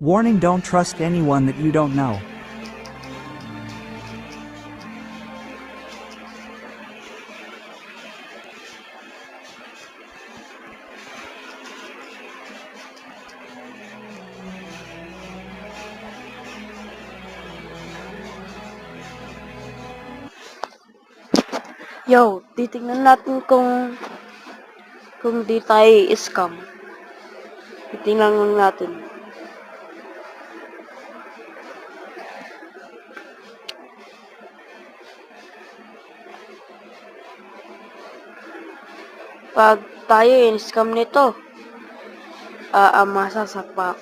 Warning: don't trust anyone that you don't know. Yo, titignan natin kung di tayo i-scam. Titignan lang natin. Pag tayo in-scam nito, masasapak.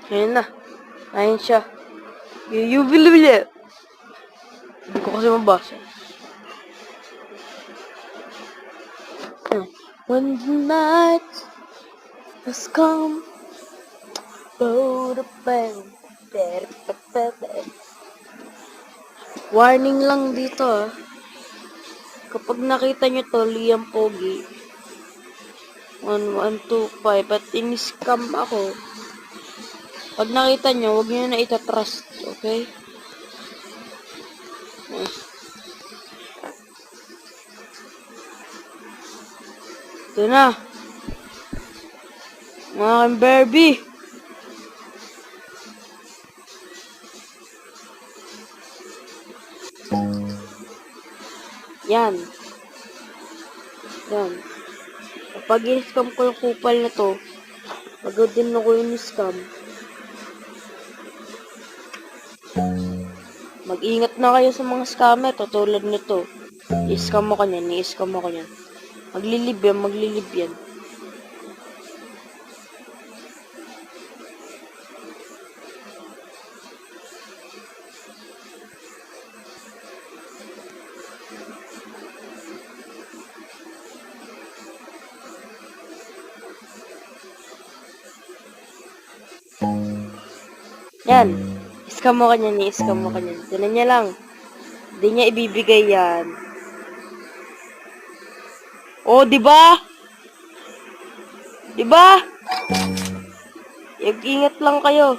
Ayun na. Ayun siya. You believe it. Hindi ko kasi mabasa. When the night has come, warning lang dito kapag nakita nyo to, Liam Pogi 1125 at in-scam ako, pag nakita nyo, huwag nyo na itatrust, okay? Ito na mga Barbie. Yan. Kapag in-scam ko yung kupal na to, pagod din ako in-scam. Mag-ingat na kayo sa mga scammer, katulad nito. I-scam mo ka niyan, i-scam mo ka niyan. Maglilib yan. Yan. I-scam mo ka niyan, i-scam mo ka niyan. Tinan niya lang. Hindi niya ibibigay yan. Oh, di ba? Di ba? Ingat lang kayo.